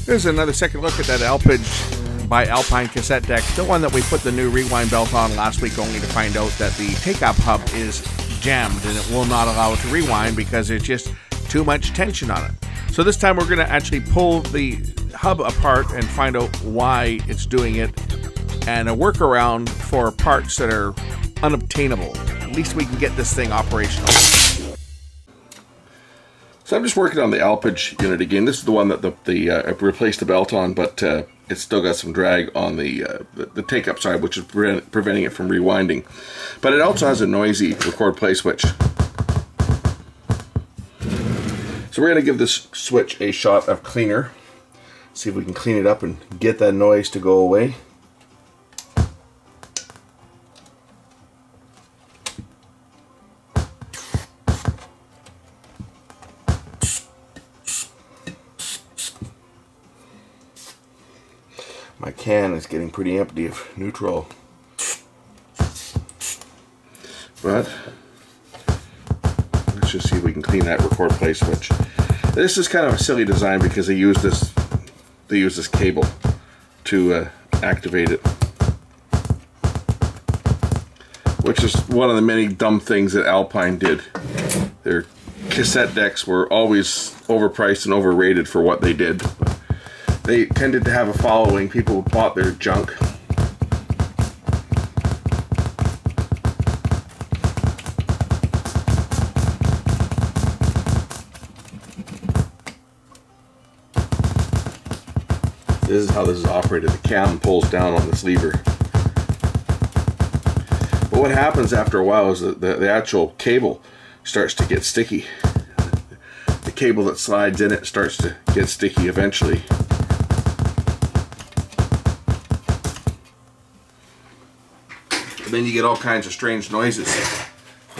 Here's another second look at that Alpage by Alpine cassette deck. The one that we put the new rewind belt on last week, only to find out that the take-up hub is jammed and it will not allow it to rewind because there's just too much tension on it. So this time we're going to actually pull the hub apart and find out why it's doing it, and a workaround for parts that are unobtainable. At least we can get this thing operational. So I'm just working on the Alpage unit again. This is the one that I replaced the belt on, but it's still got some drag on the take-up side, which is preventing it from rewinding. But it also has a noisy record play switch. So we're going to give this switch a shot of cleaner. See if we can clean it up and get that noise to go away. My can is getting pretty empty of neutral. But let's just see if we can clean that record play switch. This is kind of a silly design because they use this cable to activate it, which is one of the many dumb things that Alpine did. Their cassette decks were always overpriced and overrated for what they did. They tended to have a following. People bought their junk. This is how this is operated. The cam pulls down on this lever. But what happens after a while is that the actual cable starts to get sticky. The cable that slides in it starts to get sticky eventually. And then you get all kinds of strange noises.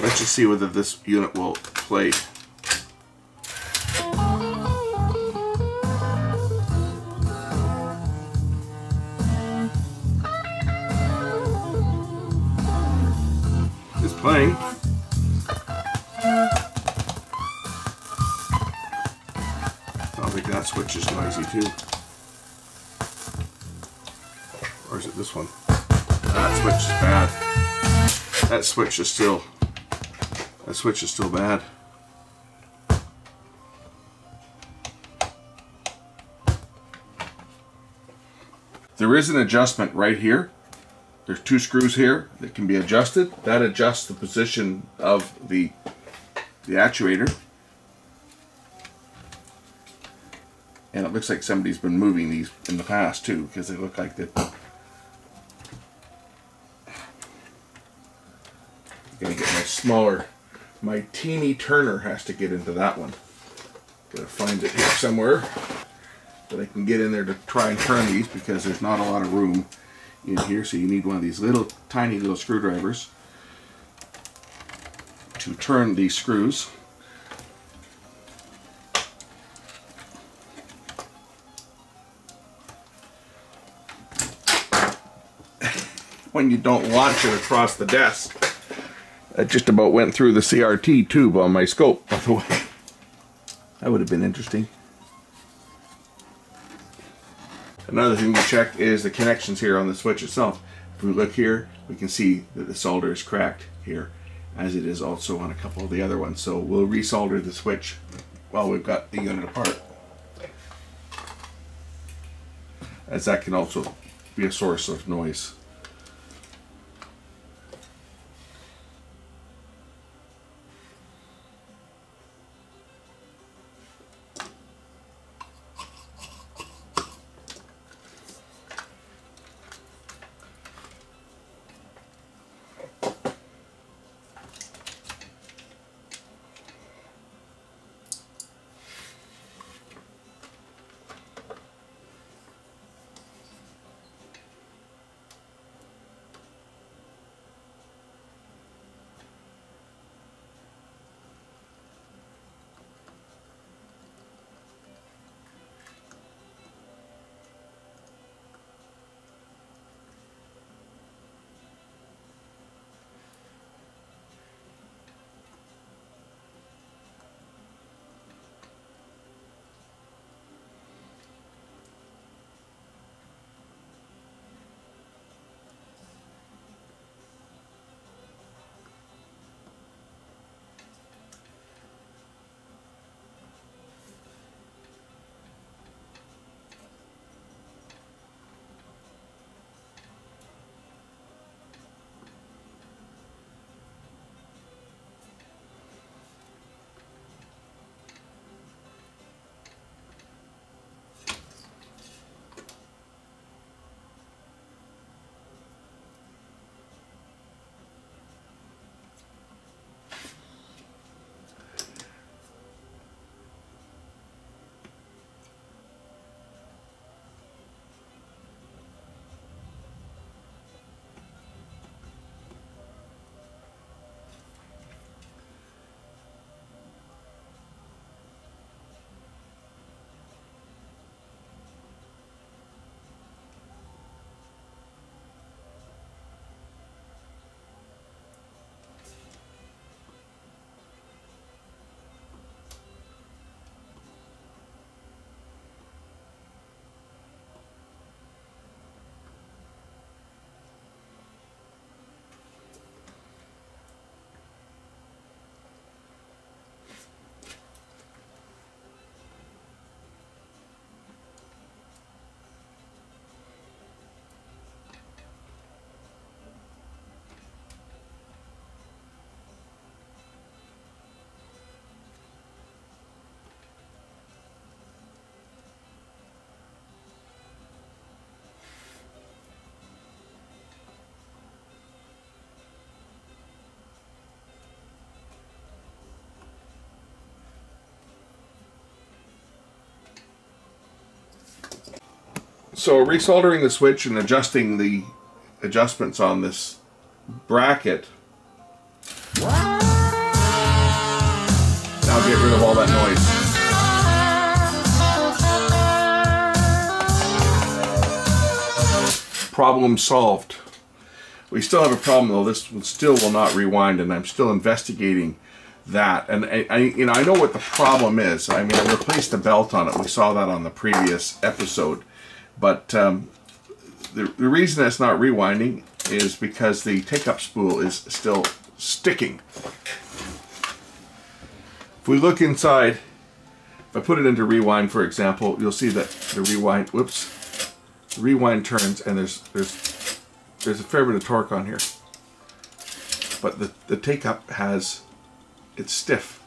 Let's just see whether this unit will play. It's playing. Sounds like that switch is noisy too. Or is it this one? That switch is bad. That switch is still bad. There is an adjustment right here. There's two screws here that can be adjusted. That adjusts the position of the actuator. And it looks like somebody's been moving these in the past too, because they look like that. Gotta get my teeny turner has to get into that one. Gotta find it here somewhere that I can get in there to try and turn these, because there's not a lot of room in here, so you need one of these tiny little screwdrivers to turn these screws. When you don't launch it across the desk. That just about went through the CRT tube on my scope, by the way. That would have been interesting. Another thing to check is the connections here on the switch itself. If we look here, we can see that the solder is cracked here, as it is also on a couple of the other ones. So we'll resolder the switch while we've got the unit apart, as that can also be a source of noise. So resoldering the switch and adjusting the adjustments on this bracket. Now get rid of all that noise. Problem solved. We still have a problem though. This still will not rewind, and I'm still investigating that. And I know what the problem is. I mean, I replaced the belt on it. We saw that on the previous episode. But the reason it's not rewinding is because the take-up spool is still sticking. If we look inside, if I put it into rewind, for example, you'll see that the rewind, whoops, the rewind turns, and there's a fair bit of torque on here. But the take-up it's stiff.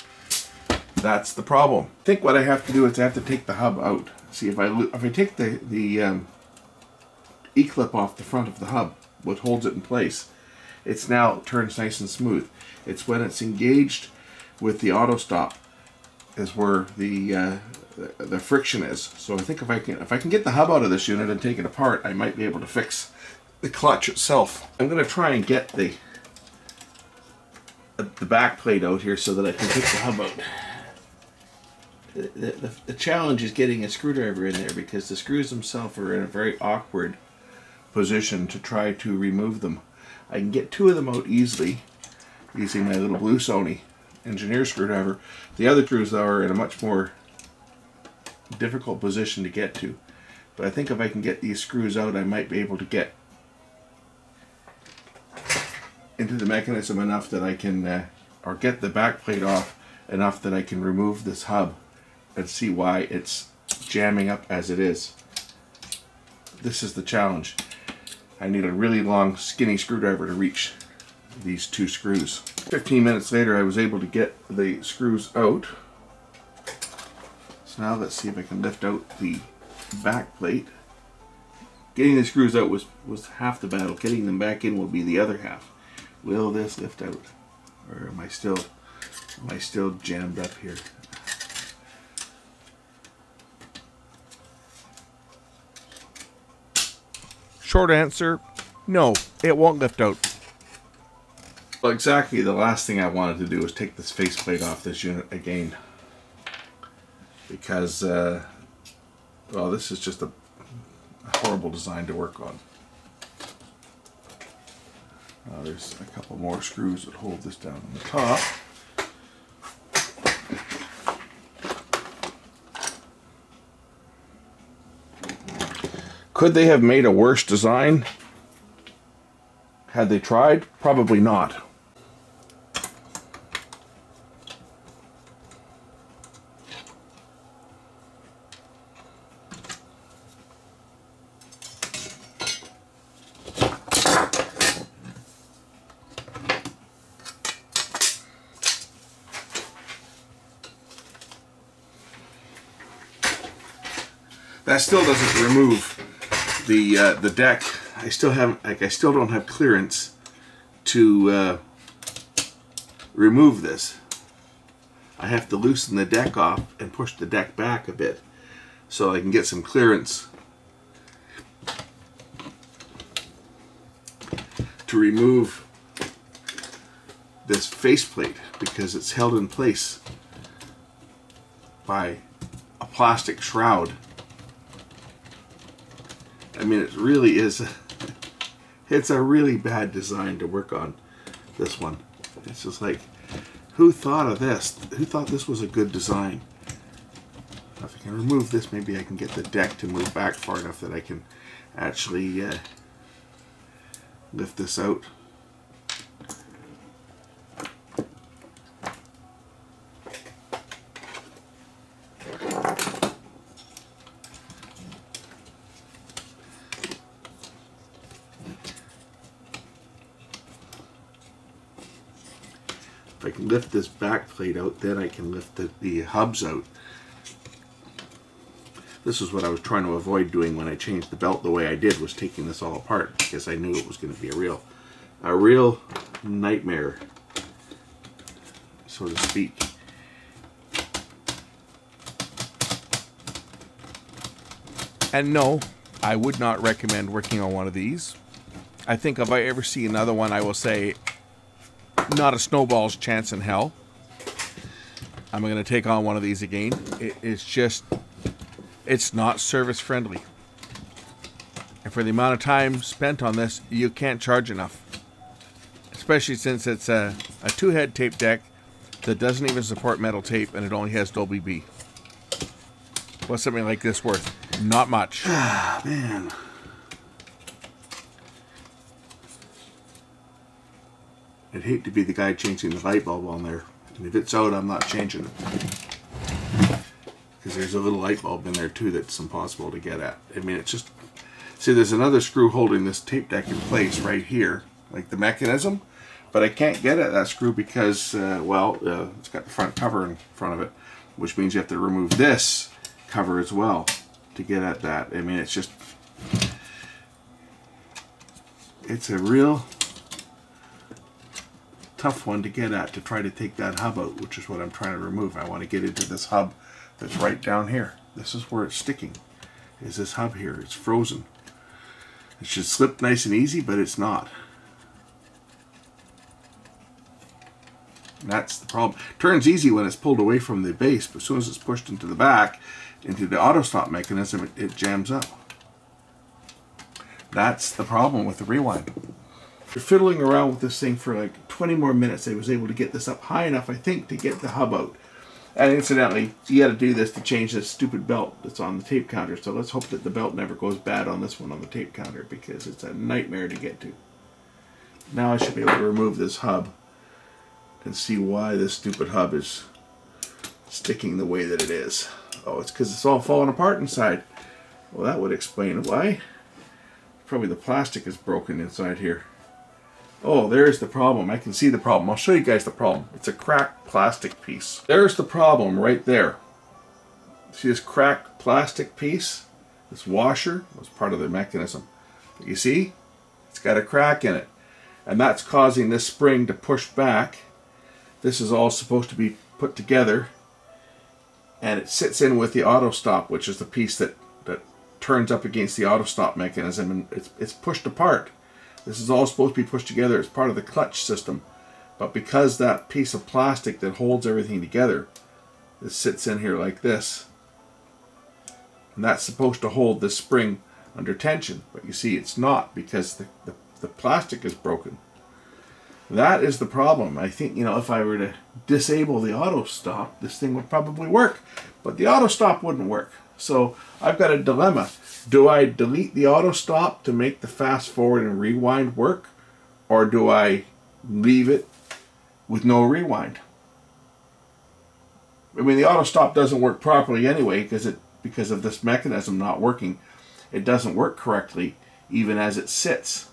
That's the problem. I think what I have to do is I have to take the hub out. See, if I take the E-clip off the front of the hub, what holds it in place, it's now turns nice and smooth. It's when it's engaged with the auto stop is where the friction is. So I think if I can get the hub out of this unit and take it apart, I might be able to fix the clutch itself. I'm going to try and get the back plate out here so that I can take the hub out. The challenge is getting a screwdriver in there because the screws themselves are in a very awkward position to try to remove them. I can get 2 of them out easily using my little blue Sony engineer screwdriver. The other screws though are in a much more difficult position to get to. But I think if I can get these screws out, I might be able to get into the mechanism enough that I can, or get the back plate off enough that I can remove this hub and see why it's jamming up as it is. This is the challenge. I need a really long skinny screwdriver to reach these 2 screws. 15 minutes later I was able to get the screws out. So now let's see if I can lift out the back plate. Getting the screws out was half the battle. Getting them back in will be the other half. Will this lift out? Or am I still jammed up here? Short answer, no, it won't lift out. Well, exactly the last thing I wanted to do was take this faceplate off this unit again. Because, well, this is just a horrible design to work on. There's a couple more screws that hold this down on the top. Could they have made a worse design? Had they tried? Probably not. That still doesn't remove the deck. I still don't have clearance to remove this. I have to loosen the deck off and push the deck back a bit so I can get some clearance to remove this faceplate because it's held in place by a plastic shroud. I mean, it really is, it's a really bad design to work on, this one. It's just like, who thought of this? Who thought this was a good design? If I can remove this, maybe I can get the deck to move back far enough that I can actually lift this out. If I can lift this back plate out, then I can lift the hubs out. This is what I was trying to avoid doing when I changed the belt the way I did, was taking this all apart, because I knew it was going to be a real nightmare, so to speak. And no, I would not recommend working on one of these. I think if I ever see another one, I will say, not a snowball's chance in hell I'm going to take on one of these again. It's not service friendly. And for the amount of time spent on this, you can't charge enough. Especially since it's a two-head tape deck that doesn't even support metal tape, and it only has Dolby B. What's something like this worth? Not much. Ah, man. I'd hate to be the guy changing the light bulb on there. And if it's out, I'm not changing it. Because there's a little light bulb in there too that's impossible to get at. I mean, it's just... See, there's another screw holding this tape deck in place right here. Like the mechanism. But I can't get at that screw because, it's got the front cover in front of it. Which means you have to remove this cover as well to get at that. I mean, it's just... It's a real tough one to get at, to try to take that hub out, which is what I'm trying to remove. I want to get into this hub that's right down here. This is where it's sticking, is this hub here. It's frozen. It should slip nice and easy, but it's not. And that's the problem. Turns easy when it's pulled away from the base, but as soon as it's pushed into the back, into the auto stop mechanism, it jams up. That's the problem with the rewind. After fiddling around with this thing for like 20 more minutes, I was able to get this up high enough, I think, to get the hub out. And incidentally, you got to do this to change this stupid belt that's on the tape counter. So let's hope that the belt never goes bad on this one on the tape counter, because it's a nightmare to get to. Now I should be able to remove this hub and see why this stupid hub is sticking the way that it is. Oh, it's because it's all falling apart inside. Well, that would explain why. Probably the plastic is broken inside here. Oh, there's the problem. I can see the problem. I'll show you guys the problem. It's a cracked plastic piece. There's the problem right there. See this cracked plastic piece? This washer was part of the mechanism. But you see? It's got a crack in it. And that's causing this spring to push back. This is all supposed to be put together. And it sits in with the auto stop, which is the piece that turns up against the auto stop mechanism, and it's pushed apart. This is all supposed to be pushed together as part of the clutch system, but because that piece of plastic that holds everything together, it sits in here like this, and that's supposed to hold this spring under tension, but you see it's not, because the plastic is broken. That is the problem. I think, you know, if I were to disable the auto stop, this thing would probably work, but the auto stop wouldn't work. So I've got a dilemma. Do I delete the auto stop to make the fast forward and rewind work, or do I leave it with no rewind? I mean, the auto stop doesn't work properly anyway because of this mechanism not working. It doesn't work correctly even as it sits.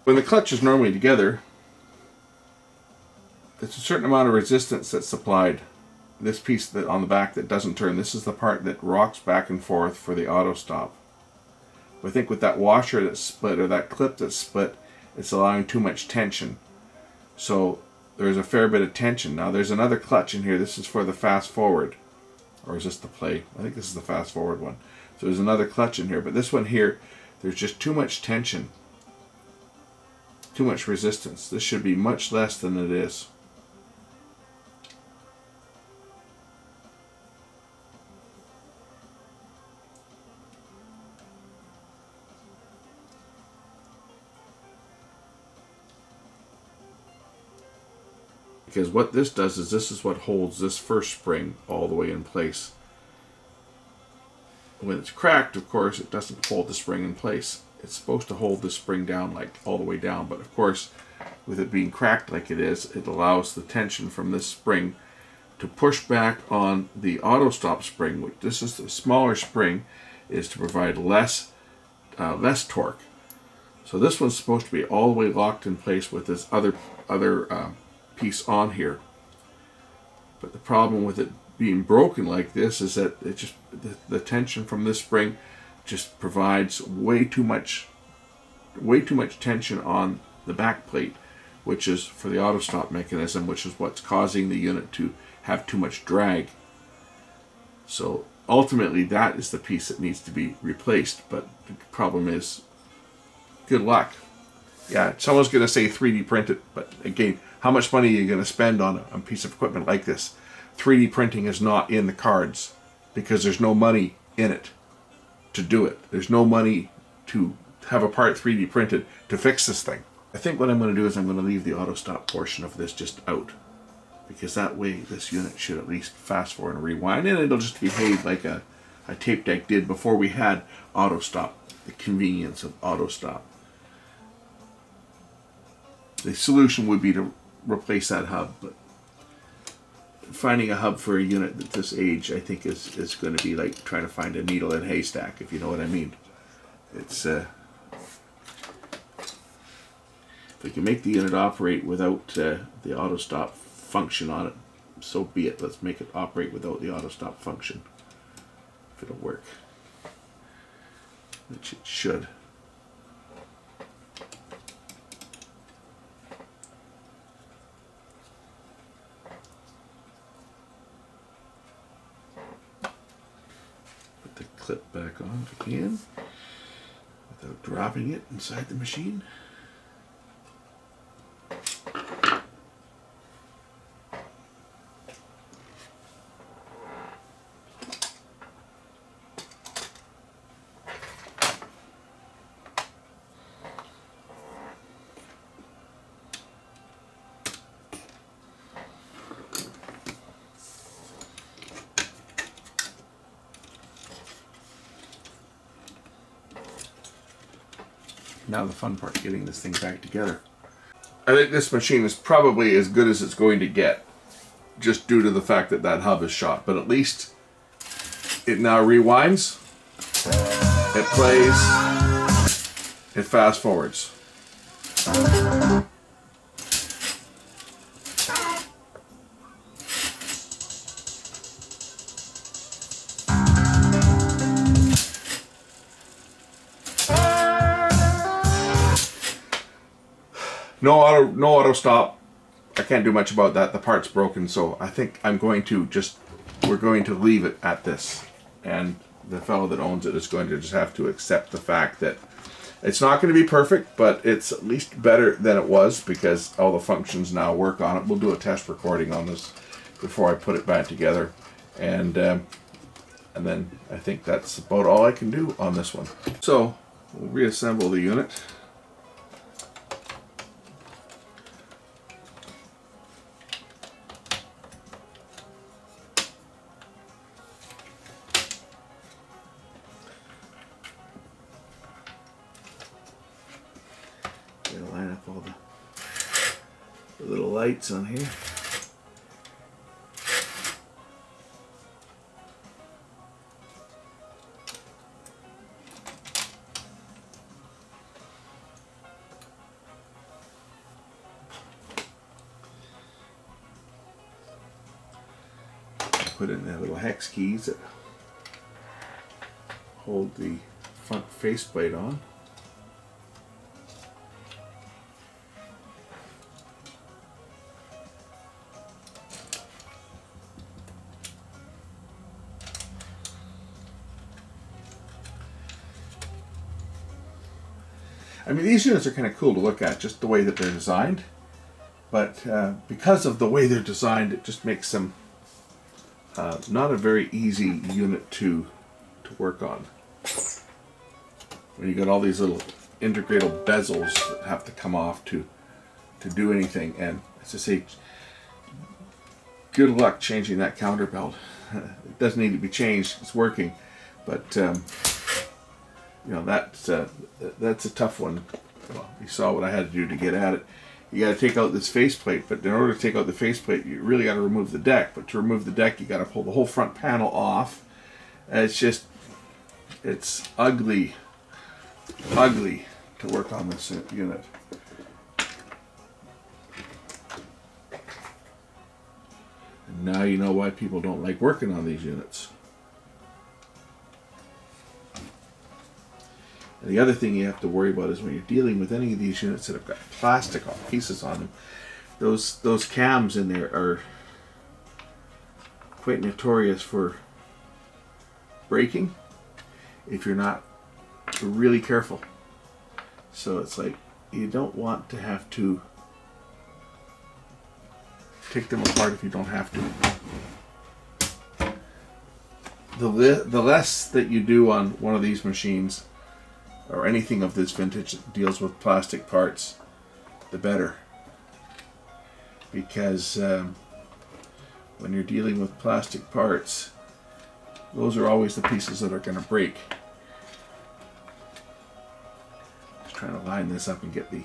When the clutch is normally together, there's a certain amount of resistance that's supplied. This piece that on the back that doesn't turn, this is the part that rocks back and forth for the auto stop. But I think with that washer that's split, or that clip that's split, it's allowing too much tension. So there's a fair bit of tension. Now there's another clutch in here. This is for the fast forward. Or is this the play? I think this is the fast forward one. So there's another clutch in here. But this one here, there's just too much tension. Too much resistance. This should be much less than it is. Because what this does is this is what holds this first spring all the way in place. When it's cracked, of course, it doesn't hold the spring in place. It's supposed to hold the spring down, like all the way down, but of course, with it being cracked like it is, it allows the tension from this spring to push back on the auto stop spring, which this is the smaller spring, is to provide less torque. So this one's supposed to be all the way locked in place with this other piece on here. But the problem with it being broken like this is that it just the tension from this spring just provides way too much tension on the back plate, which is for the auto stop mechanism, which is what's causing the unit to have too much drag. So ultimately that is the piece that needs to be replaced, but the problem is, good luck. Yeah, someone's going to say 3D print it, but again, how much money are you going to spend on a piece of equipment like this? 3D printing is not in the cards because there's no money in it to do it. There's no money to have a part 3D printed to fix this thing. I think what I'm going to do is I'm going to leave the auto stop portion of this just out, because that way this unit should at least fast forward and rewind, and it'll just behave like a tape deck did before we had auto stop, the convenience of auto stop. The solution would be to replace that hub, but finding a hub for a unit at this age, I think is going to be like trying to find a needle in a haystack, if you know what I mean. It's if we can make the unit operate without the auto stop function on it, so be it. Let's make it operate without the auto stop function, if it'll work, which it should. Put the clip back on if we can, without dropping it inside the machine. Now the fun part, getting this thing back together. I think this machine is probably as good as it's going to get, just due to the fact that that hub is shot. But at least it now rewinds, it plays, it fast forwards. No auto stop. I can't do much about that. The part's broken, so I think we're going to leave it at this. And the fellow that owns it is going to just have to accept the fact that it's not going to be perfect, but it's at least better than it was, because all the functions now work on it. We'll do a test recording on this before I put it back together. And then I think that's about all I can do on this one. So we'll reassemble the unit. Line up all the little lights on here. Put in the little hex keys that hold the front faceplate on. I mean, these units are kind of cool to look at, just the way that they're designed. But because of the way they're designed, it just makes them not a very easy unit to work on. When you got all these little integral bezels that have to come off to do anything, and as I say, good luck changing that counter belt. It doesn't need to be changed; it's working, but you know, that's a tough one. Well, you saw what I had to do to get at it. You got to take out this faceplate, but in order to take out the faceplate, you really got to remove the deck. But to remove the deck, you got to pull the whole front panel off. And it's ugly to work on this unit. And now you know why people don't like working on these units. And the other thing you have to worry about is when you're dealing with any of these units that have got plastic pieces on them, those cams in there are quite notorious for breaking if you're not really careful. So it's like you don't want to have to take them apart if you don't have to. The less that you do on one of these machines, or anything of this vintage that deals with plastic parts, the better. Because when you're dealing with plastic parts, those are always the pieces that are going to break. Just trying to line this up and get the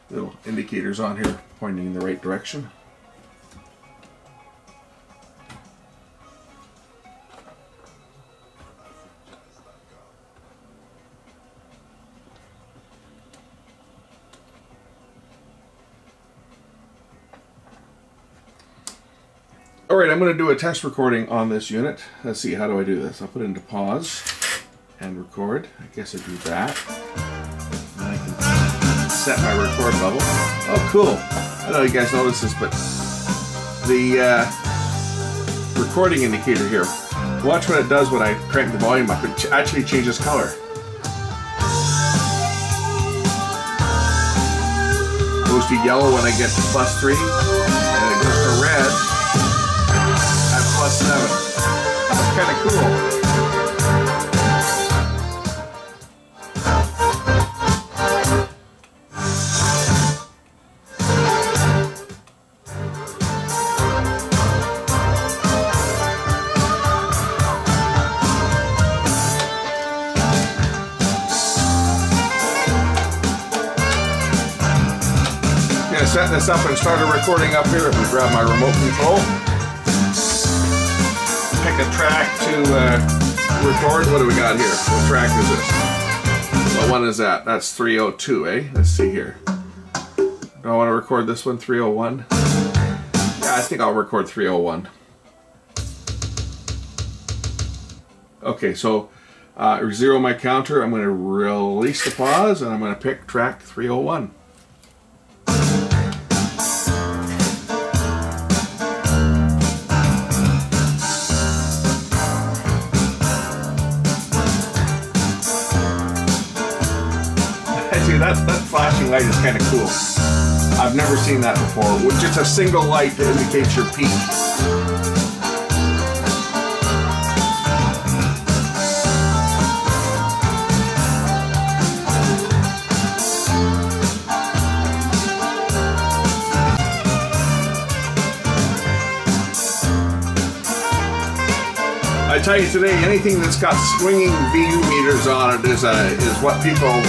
little indicators on here pointing in the right direction. Alright, I'm going to do a test recording on this unit. Let's see, how do I do this? I'll put it into pause and record. I guess I do that. And I can set my record level. Oh, cool. I don't know if you guys notice this, but the recording indicator here, watch what it does when I crank the volume up. It actually changes color. It goes to yellow when I get to +3, and it goes to red at +7. That's kind of cool. Set this up and start a recording up here. If we grab my remote control, pick a track to record. What do we got here? What track is this? What one is that? That's 302, eh? Let's see here. Do I want to record this one, 301? Yeah, I think I'll record 301. Okay, so zero my counter. I'm going to release the pause and I'm going to pick track 301. That flashing light is kind of cool. I've never seen that before. With just a single light to indicate your peak. I tell you today, anything that's got swinging VU meters on it is what people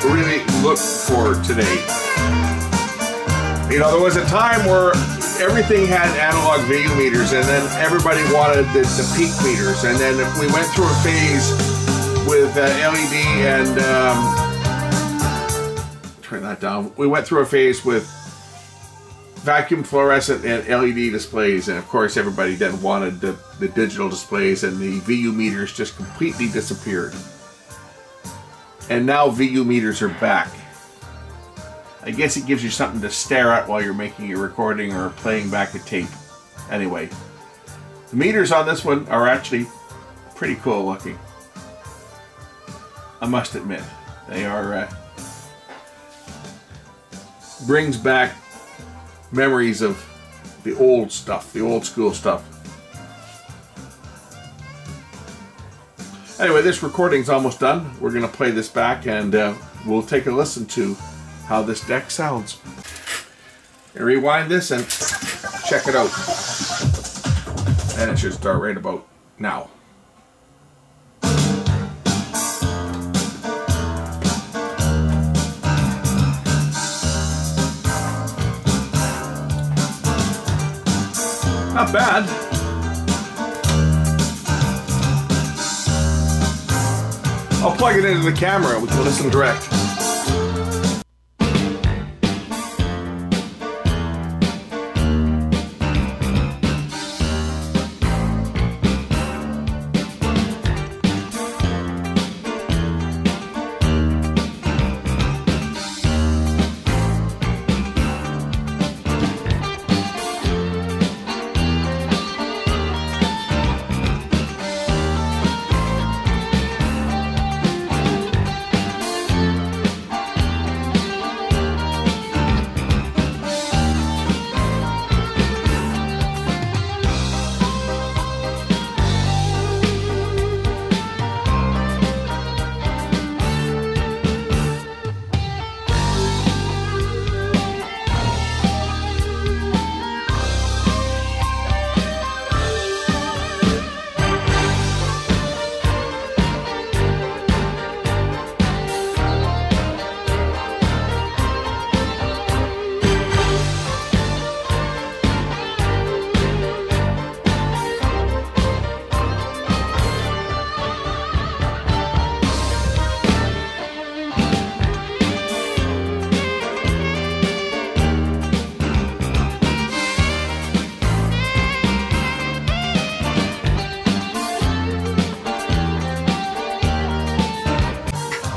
really look for today. You know, there was a time where everything had analog VU meters, and then everybody wanted the peak meters, and then we went through a phase with LED and turn that down. We went through a phase with vacuum fluorescent and LED displays, and of course everybody then wanted the digital displays, and the VU meters just completely disappeared. And now VU meters are back. I guess it gives you something to stare at while you're making a recording or playing back a tape. Anyway, the meters on this one are actually pretty cool looking. I must admit, they are brings back memories of the old stuff, the old school stuff. Anyway, this recording's almost done. We're going to play this back and we'll take a listen to how this deck sounds. And rewind this and check it out. And it should start right about now. Not bad. I'll plug it into the camera and we can listen direct.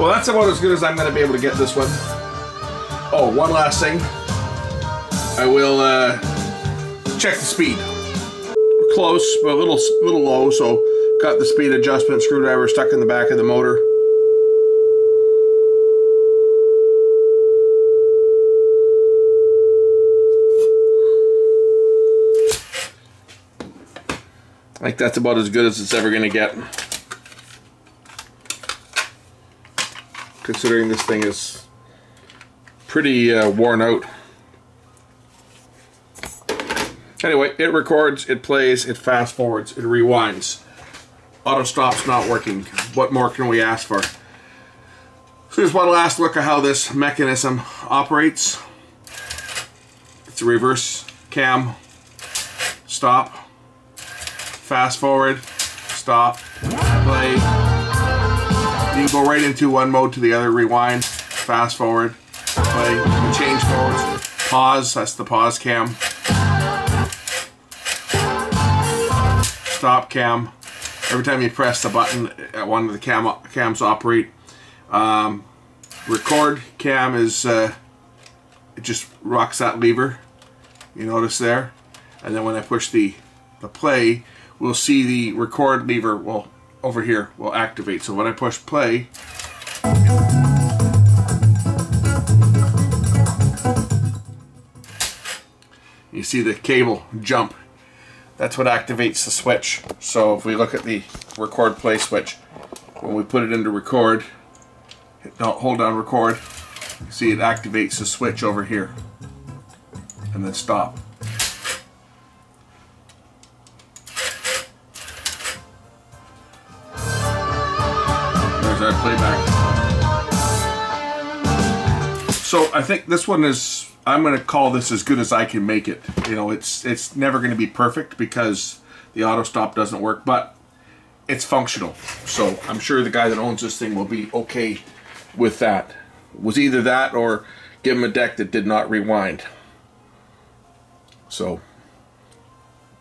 Well, that's about as good as I'm going to be able to get this one. Oh, one last thing. I will check the speed. Close, but a little low, so got the speed adjustment screwdriver stuck in the back of the motor. I think that's about as good as it's ever going to get. Considering this thing is pretty worn out. Anyway, it records, it plays, it fast forwards, it rewinds. Auto stop's not working. What more can we ask for? So here's one last look at how this mechanism operates. It's a reverse cam, stop, fast forward, stop, play. You can go right into one mode to the other, rewind, fast forward, play, change modes, pause, that's the pause cam, stop cam. Every time you press the button, one of the cams operate. Record cam is, it just rocks that lever, you notice there. And then when I push the play, we'll see the record lever will over here will activate. So when I push play, you see the cable jump. That's what activates the switch. So if we look at the record play switch, when we put it into record, hold down record, you see it activates the switch over here. And then stop. There's our playback. So I think this one is, I'm going to call this as good as I can make it. You know, it's never going to be perfect because the auto stop doesn't work, but it's functional. So I'm sure the guy that owns this thing will be okay with that. It was either that or give him a deck that did not rewind. So,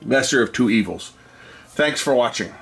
lesser of two evils. Thanks for watching.